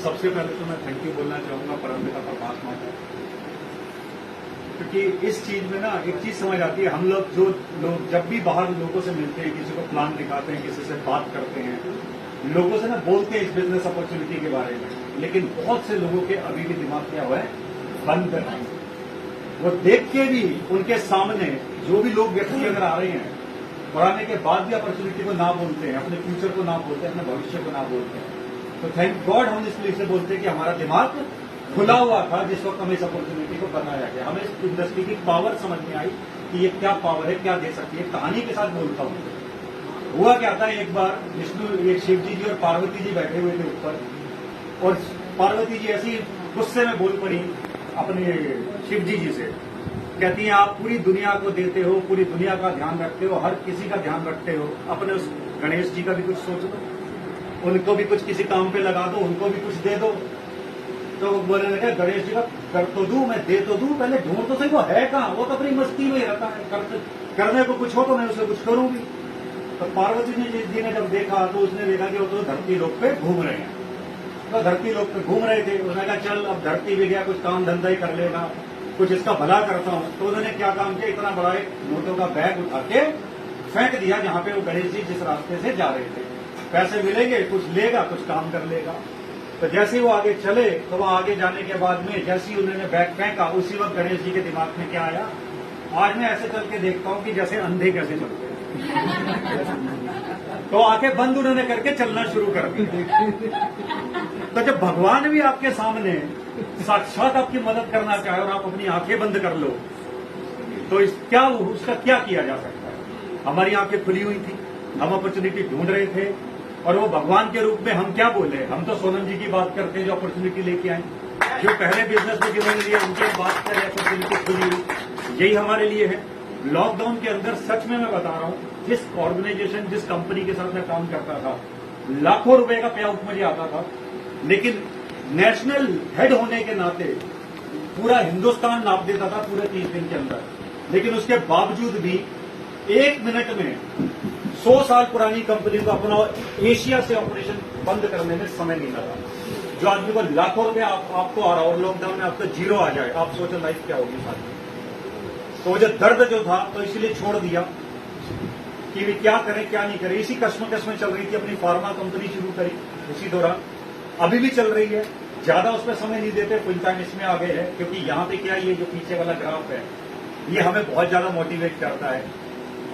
सबसे पहले तो मैं थैंक यू बोलना चाहूंगा परमपिता परमात्मा को, क्योंकि इस चीज में ना एक चीज समझ आती है। हम लोग जब भी बाहर लोगों से मिलते हैं, किसी को प्लान दिखाते हैं, किसी से बात करते हैं, लोगों से ना बोलते हैं इस बिजनेस अपॉर्चुनिटी के बारे में, लेकिन बहुत से लोगों के अभी भी दिमाग क्या हुआ है, बंद है। वो देख के भी उनके सामने जो भी लोग व्यक्ति अगर आ रहे हैं और आने के बाद भी अपॉर्चुनिटी को ना बोलते हैं, अपने फ्यूचर को ना बोलते हैं, अपने भविष्य को ना बोलते हैं। तो थैंक गॉड हम इसलिए से बोलते हैं कि हमारा दिमाग खुला हुआ था जिस वक्त हमें इस अपॉर्चुनिटी को बनाया गया। हमें इस इंडस्ट्री की पावर समझ में आई कि ये क्या पावर है, क्या दे सकती है। कहानी के साथ बोलता हूँ, हुआ क्या था, एक बार एक शिव जी और पार्वती जी बैठे हुए थे ऊपर, और पार्वती जी ऐसी गुस्से में बोल पड़ी अपने शिव जी से, कहती हैं आप पूरी दुनिया को देते हो, पूरी दुनिया का ध्यान रखते हो, हर किसी का ध्यान रखते हो, अपने उस गणेश जी का भी कुछ सोच दो, उनको भी कुछ किसी काम पे लगा दो, उनको भी कुछ दे दो। तो बोलने लगा गणेश जी का कर तो दूं, मैं दे तो दूं, पहले ढूंढ तो सही वो है कहाँ, वो तो अपनी मस्ती में रहता है, करने को कुछ हो तो मैं उसे कुछ करूंगी। तो पार्वती जी ने जब देखा तो उसने देखा कि वो तो धरती लोक पे घूम रहे हैं, तो धरती लोक पे घूम रहे थे। उसने कहा चल अब धरती भी गया, कुछ काम धंधा ही कर लेगा, कुछ इसका भला करता हूं। तो उन्होंने क्या काम किया, इतना बड़ा एक नोटों का बैग उठा के फेंक दिया जहां पे वो गणेश जी जिस रास्ते से जा रहे थे। पैसे मिलेंगे, कुछ लेगा, कुछ काम कर लेगा। तो जैसे ही वो आगे चले तो वहां आगे जाने के बाद में जैसे ही उन्होंने बैग फेंका, उसी वक्त गणेश जी के दिमाग में क्या आया, आज मैं ऐसे चल के देखता हूं कि जैसे अंधे कैसे चलते हैं। तो आंखें बंद उन्होंने करके चलना शुरू कर दिया। तो जब भगवान भी आपके सामने साक्षात आपकी मदद करना चाहे और आप अपनी आंखें बंद कर लो, तो उसका क्या किया जा सकता है। हमारी आंखें खुली हुई थी, हम अपॉर्चुनिटी ढूंढ रहे थे, और वो भगवान के रूप में हम क्या बोले, हम तो सोनम जी की बात करते हैं जो अपॉर्चुनिटी लेके आए, जो पहले बिजनेस में जिन्होंने लिया उनकी बात करें, अपॉर्चुनिटी खुली हुई। यही हमारे लिए है। लॉकडाउन के अंदर सच में मैं बता रहा हूं, जिस ऑर्गेनाइजेशन जिस कंपनी के साथ मैं काम करता था, लाखों रुपए का पे आउट मुझे आता था, लेकिन नेशनल हेड होने के नाते पूरा हिंदुस्तान नाप देता था पूरे 30 दिन के अंदर, लेकिन उसके बावजूद भी 1 मिनट में 100 साल पुरानी कंपनी को अपना एशिया से ऑपरेशन बंद करने में समय नहीं लगा। जो आदमी को लाखों रुपए आपको आ रहा और लॉकडाउन में आपको जीरो आ जाए, आप सोचो लाइफ क्या होगी साथ में। तो वो जो दर्द जो था, तो इसलिए छोड़ दिया कि वे क्या करें क्या नहीं करें। इसी कश्मकश में चल रही थी, अपनी फार्मा कंपनी शुरू करी उसी दौरान, अभी भी चल रही है। ज्यादा उस पर समय नहीं देते, फुल टाइम इसमें आ गए हैं, क्योंकि यहाँ पे क्या ये जो पीछे वाला ग्राफ है ये हमें बहुत ज्यादा मोटिवेट करता है।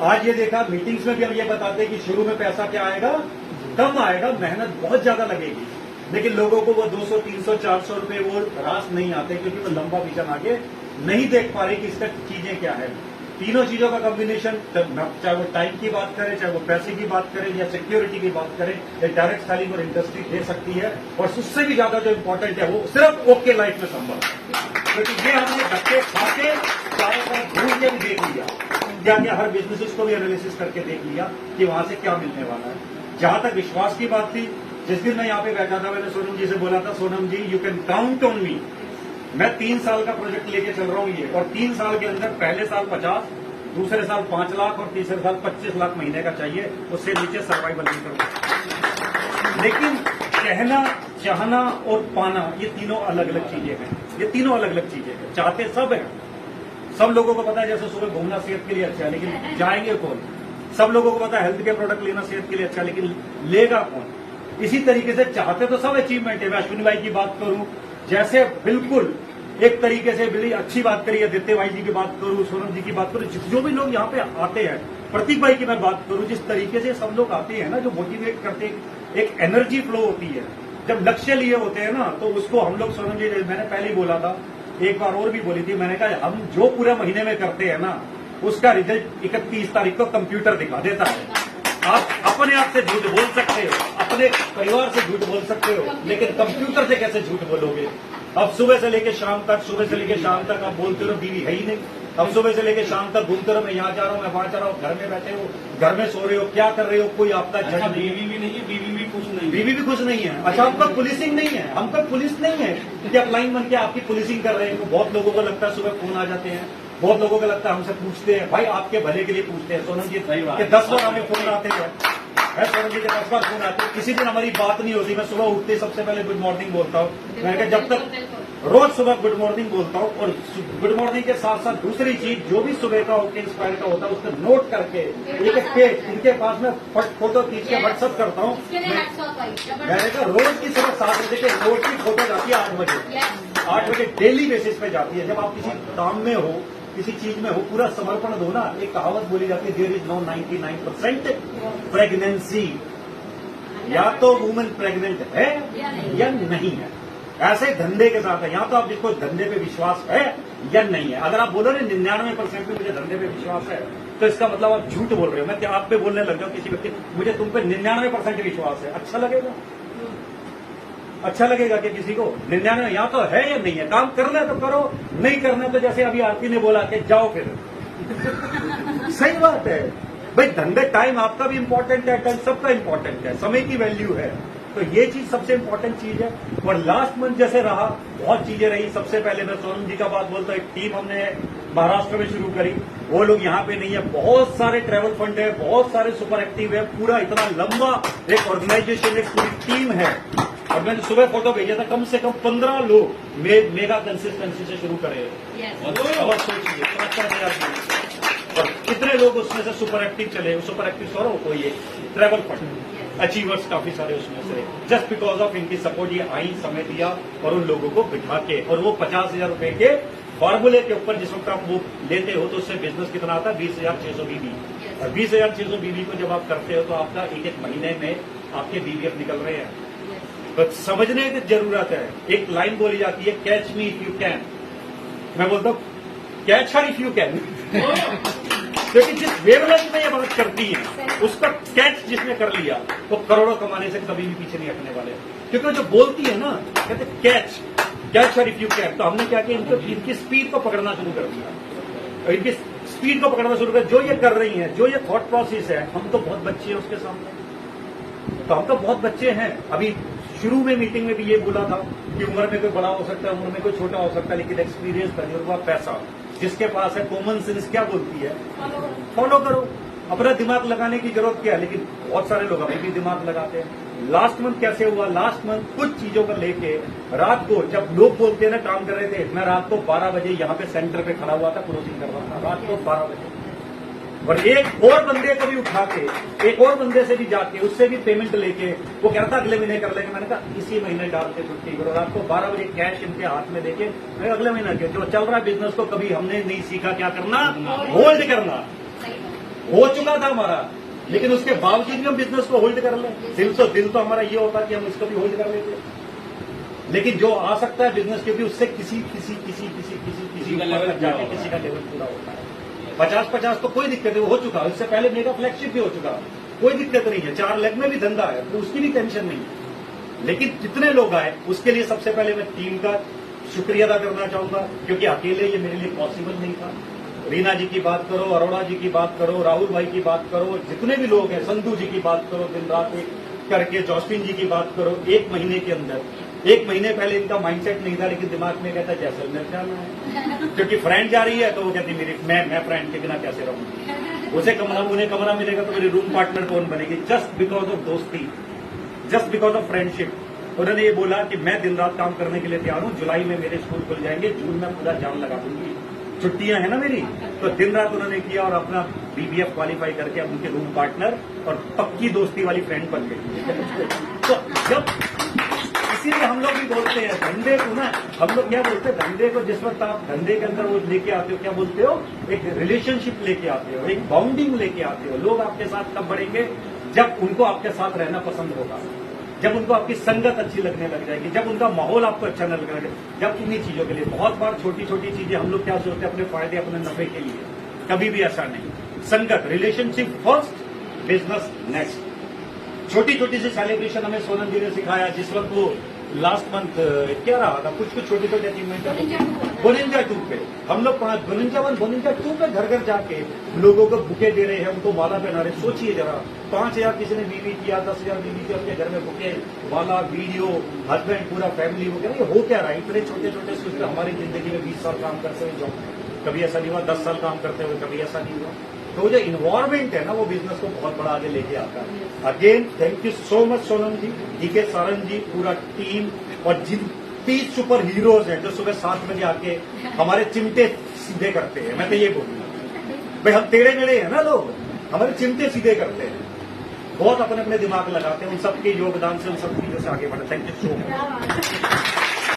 आज ये देखा मीटिंग्स में भी हम ये बताते हैं कि शुरू में पैसा क्या आएगा, कम आएगा, मेहनत बहुत ज्यादा लगेगी, लेकिन लोगों को वो 200, 300, 400 रुपए वो रास नहीं आते, क्योंकि वो लंबा विजन आगे नहीं देख पा रहे कि इसका चीजें क्या है। तीनों चीजों का कॉम्बिनेशन, चाहे वो टाइम की बात करें, चाहे वो पैसे की बात करें, या सिक्योरिटी की बात करें, या डायरेक्ट सेलिंग और इंडस्ट्री दे सकती है। और उससे भी ज्यादा जो इम्पोर्टेंट है वो सिर्फ ओके लाइफ में संभव है, क्योंकि ये हमने धक्के खा के चारों तरफ घूम के भी देख लिया, क्या हर बिजनेसेस को भी एनालिसिस करके देख लिया कि वहां से क्या मिलने वाला है। जहां तक विश्वास की बात थी, जिस दिन मैं यहाँ पे बैठा था, मैंने सोनम जी से बोला था, Sonam ji you can count on me, मैं 3 साल का प्रोजेक्ट लेके चल रहा हूँ ये, और 3 साल के अंदर पहले साल 50, दूसरे साल 5 लाख और तीसरे साल 25 लाख महीने का चाहिए, उससे नीचे सर्वाइवल नहीं करूंगा। लेकिन कहना, चाहना और पाना, ये तीनों अलग अलग चीजें हैं, ये तीनों अलग अलग चीजें हैं। चाहते सब हैं, सब लोगों को पता है जैसे सुबह घूमना सेहत के लिए अच्छा है, लेकिन जाएंगे कौन। सब लोगों को पता है हेल्थ के प्रोडक्ट लेना सेहत के लिए अच्छा है, लेकिन लेगा कौन। इसी तरीके से चाहते तो सब अचीवमेंट है। मैं अश्विनी भाई की बात करूं, जैसे बिल्कुल एक तरीके से बड़ी अच्छी बात करी, आदित्य भाई जी की बात करूं, सोनम जी की बात करूं, जो भी लोग यहाँ पे आते हैं, प्रतीक भाई की मैं बात करूं, जिस तरीके से सब लोग आते हैं ना, जो मोटिवेट करते हैं, एक एनर्जी फ्लो होती है। जब लक्ष्य लिए होते हैं ना, तो उसको हम लोग, सोनम जी मैंने पहले ही बोला था, एक बार और भी बोली थी, मैंने कहा हम जो पूरे महीने में करते हैं ना, उसका रिजल्ट 31 तारीख को कंप्यूटर दिखा देता है। आप अपने आप से झूठ बोल सकते हो, अपने परिवार से झूठ बोल सकते हो, लेकिन कंप्यूटर से कैसे झूठ बोलोगे। अब सुबह से लेकर शाम तक आप बोलते रहो बीवी है ही नहीं। अब सुबह से लेकर शाम तक घूमते रहो, मैं यहाँ जा रहा हूँ, मैं वहां जा रहा हूँ, घर में बैठे हो, घर में सो रहे हो, क्या कर रहे हो, कोई आपका जज नहीं। बीवी भी नहीं है, बीवी भी खुश नहीं, बीवी भी खुश नहीं है। अच्छा, आपका पुलिसिंग नहीं है, हमका पुलिस नहीं है कि आप लाइन बन के आपकी पुलिसिंग कर रहे हैं। बहुत लोगों को लगता है सुबह फोन आ जाते हैं, बहुत लोगों को लगता है हमसे पूछते हैं, भाई आपके भले के लिए पूछते हैं सोनम जी, कि 10 बार हमें फोन आते हैं मैं सोनम जी के 10 बार फोन आते, किसी दिन हमारी बात नहीं होती, मैं सुबह उठते ही सबसे पहले गुड मॉर्निंग बोलता हूँ। मैंने कहा जब तक रोज सुबह गुड मॉर्निंग बोलता हूँ, और गुड मॉर्निंग के साथ साथ दूसरी चीज जो भी सुबह का होके इंस्पायर का होता है उसको नोट करके एक एक पेज इनके पास में फोटो खींच के व्हाट्सअप करता हूँ। मैंने कहा रोज की सुबह 7 बजे के रोज की फोटो जाती है 8 बजे, 8 बजे डेली बेसिस पे जाती है। जब आप किसी काम में हो, किसी चीज में हो, पूरा समर्पण दो ना। एक कहावत बोली जाती है, देयर इज नो 99% प्रेगनेंसी, या तो वुमन प्रेग्नेंट है या नहीं है। ऐसे धंधे के साथ है, यहाँ तो आप जिसको धंधे पे विश्वास है या नहीं है। अगर आप बोलो ना 99% में मुझे धंधे पे विश्वास है, तो इसका मतलब आप झूठ बोल रहे हो। मैं आप पे बोलने लग जाऊं किसी व्यक्ति, मुझे तुम पे 99% विश्वास है, अच्छा लगेगा? अच्छा लगेगा कि किसी को 99 यहाँ तो है या नहीं है? काम करना है तो करो, नहीं करना है तो जैसे अभी आरती ने बोला कि जाओ फिर। सही बात है भाई, धंधे टाइम आपका भी इंपॉर्टेंट है, टाइम सबका इंपॉर्टेंट है, समय की वैल्यू है, तो ये चीज सबसे इंपॉर्टेंट चीज है। और लास्ट मंथ जैसे रहा, बहुत चीजें रही। सबसे पहले मैं सोनम जी का बात बोलता हूँ, एक टीम हमने महाराष्ट्र में शुरू करी, वो लोग यहाँ पे नहीं है। बहुत सारे ट्रैवल फंड है, बहुत सारे सुपर एक्टिव है, पूरा इतना लंबा एक ऑर्गेनाइजेशन, एक पूरी टीम है। और मैंने सुबह फोटो भेजा था, कम से कम 15 लोग मेगा कंसिस्टेंसी से शुरू करे। और सोचिए और कितने लोग उसमें से सुपर एक्टिव चले। सुपर एक्टिव सौरव कोई एक ट्रैवल फंड अचीवर्स काफी सारे उसमें से, जस्ट बिकॉज ऑफ इनकी सपोर्ट ये आई, समय दिया और उन लोगों को बिठा के, और वो 50,000 रुपए के फॉर्मूले के ऊपर जिस वक्त आप वो लेते हो तो उससे बिजनेस कितना आता है? 20,600 बीबी। और 20,600 बीबी को जब आप करते हो तो आपका एक महीने में आपके बीबीएफ निकल रहे हैं। तो समझने की जरूरत है। एक लाइन बोली जाती है, catch me if you can. मैं बोलता हूँ catch her if you can. क्योंकि जिस वेवलेंथ में ये बात करती है, उसका कैच जिसने कर लिया वो करोड़ों कमाने से कभी भी पीछे नहीं हटने वाले। क्योंकि जो बोलती है ना, कहते catch her if you can. तो हमने क्या किया, इनकी स्पीड को पकड़ना शुरू कर दिया। इनकी स्पीड को पकड़ना शुरू कर, जो ये कर रही है, जो ये थॉट प्रोसेस है, हम तो बहुत बच्चे हैं उसके सामने। तो हम तो बहुत बच्चे हैं। अभी शुरू में मीटिंग में भी ये बोला था कि उम्र में कोई बड़ा हो सकता है, उम्र में कोई छोटा हो सकता है, लेकिन एक्सपीरियंस, तजुर्बा, पैसा जिसके पास है, कॉमन सेंस क्या बोलती है, फॉलो करो। अपना दिमाग लगाने की जरूरत क्या है, लेकिन बहुत सारे लोग अभी भी दिमाग लगाते हैं। लास्ट मंथ कैसे हुआ, लास्ट मंथ कुछ चीजों को लेके रात को जब लोग बोलते हैं ना काम कर रहे थे, मैं रात को 12 बजे यहाँ पे सेंटर पे खड़ा हुआ था, क्लोजिंग कर रहा था रात को 12 बजे। और एक और बंदे को भी उठा के, एक और बंदे से भी जाके, उससे भी पेमेंट लेके, वो कह रहा था अगले महीने कर लेंगे। मैंने कहा इसी महीने डाल के छुट्टी करो। रात को 12 बजे कैश इनके हाथ में देके मैं अगले महीने के जो चल रहा है बिजनेस को कभी हमने नहीं सीखा क्या करना, होल्ड करना। हो चुका था हमारा, लेकिन उसके बावजूद भी हम बिजनेस को होल्ड कर लें। दिल तो हमारा ये होता कि हम इसको भी होल्ड कर लेते, लेकिन जो आ सकता है बिजनेस के भी उससे किसी का लेवल जाके किसी का लेवल पूरा होता है। 50-50 तो कोई दिक्कत है, वो हो चुका। इससे पहले मेगा फ्लैगशिप भी हो चुका, कोई दिक्कत नहीं है। 4 लाख में भी धंधा है तो उसकी भी टेंशन नहीं है। लेकिन जितने लोग आए उसके लिए सबसे पहले मैं टीम का शुक्रिया अदा करना चाहूंगा, क्योंकि अकेले ये मेरे लिए पॉसिबल नहीं था। रीना जी की बात करो, अरोड़ा जी की बात करो, राहुल भाई की बात करो, जितने भी लोग हैं, संधू जी की बात करो, दिन रात एक करके, जॉस्पिन जी की बात करो। 1 महीने के अंदर, 1 महीने पहले इनका माइंडसेट नहीं था, लेकिन दिमाग में कहता जैसलमेर जाना है, क्योंकि फ्रेंड जा रही है तो वो कहती मेरी मैं फ्रेंड के बिना कैसे रहूंगी। उन्हें कमरा मिलेगा तो मेरी रूम पार्टनर कौन बनेगी? जस्ट बिकॉज ऑफ दोस्ती, जस्ट बिकॉज ऑफ फ्रेंडशिप। उन्होंने ये बोला कि मैं दिन रात काम करने के लिए तैयार हूं, जुलाई में मेरे स्कूल खुल जाएंगे, जून में पूरा जान लगा दूंगी, छुट्टियां है ना मेरी। तो दिन रात उन्होंने किया और अपना बीबीएफ क्वालिफाई करके अब उनके रूम पार्टनर और पक्की दोस्ती वाली फ्रेंड बन गई। तो जब इसीलिए हम लोग भी बोलते हैं धंधे को ना, हम लोग क्या बोलते हैं धंधे को, जिस वक्त आप धंधे के अंदर वो लेके आते हो, क्या बोलते हो, एक रिलेशनशिप लेके आते हो, एक बाउंडिंग लेके आते हो। लोग आपके साथ कब बढ़ेंगे? जब उनको आपके साथ रहना पसंद होगा, जब उनको आपकी संगत अच्छी लगने लग जाएगी, जब उनका माहौल आपको अच्छा न लगने लगे, जब इन्हीं चीजों के लिए। बहुत बार छोटी छोटी चीजें हम लोग क्या सोचते हैं अपने फायदे, अपने नफे के लिए, कभी भी ऐसा नहीं। संगत, रिलेशनशिप फर्स्ट, बिजनेस नेक्स्ट। छोटी छोटी सी सेलिब्रेशन हमें सोनम जी ने सिखाया। जिस वक्त वो लास्ट मंथ क्या रहा था, कुछ छोटे छोटे अचीवमेंट बोनिंजा 2 पे हम लोग बोनिंजा 1 बोनिंजा 2 पे घर घर जाके लोगों को बुके दे रहे हैं, उनको माला पहना रहे। सोचिए जरा, 5,000 किसी ने बीवी किया, 10,000 बीवी किया, अपने घर में बुके, माला, वीडियो, हस्बैंड, पूरा फैमिली वो कह रहे हो क्या रहा है? इतने छोटे छोटे सिस्टम हमारी जिंदगी में 20 साल काम करते हुए जॉब, कभी ऐसा नहीं हुआ, 10 साल काम करते हुए कभी ऐसा नहीं हुआ। तो वो जो इन्वायरमेंट है ना, वो बिजनेस को बहुत बड़ा आगे लेके आता है। Again thank you so much Sonam ji, DK Sarang ji, पूरा टीम, और जिन 30 सुपर हीरोज हैं जो सुबह 7 बजे आके हमारे चिमटे सीधे करते हैं। मैं तो ये बोलूंगा भाई, हम टेढ़े मेढ़े हैं ना लोग, हमारे चिमटे सीधे करते हैं, बहुत अपने अपने दिमाग लगाते हैं। उन सबके योगदान से, उन सब चीजों से आगे बढ़े। Thank you so much.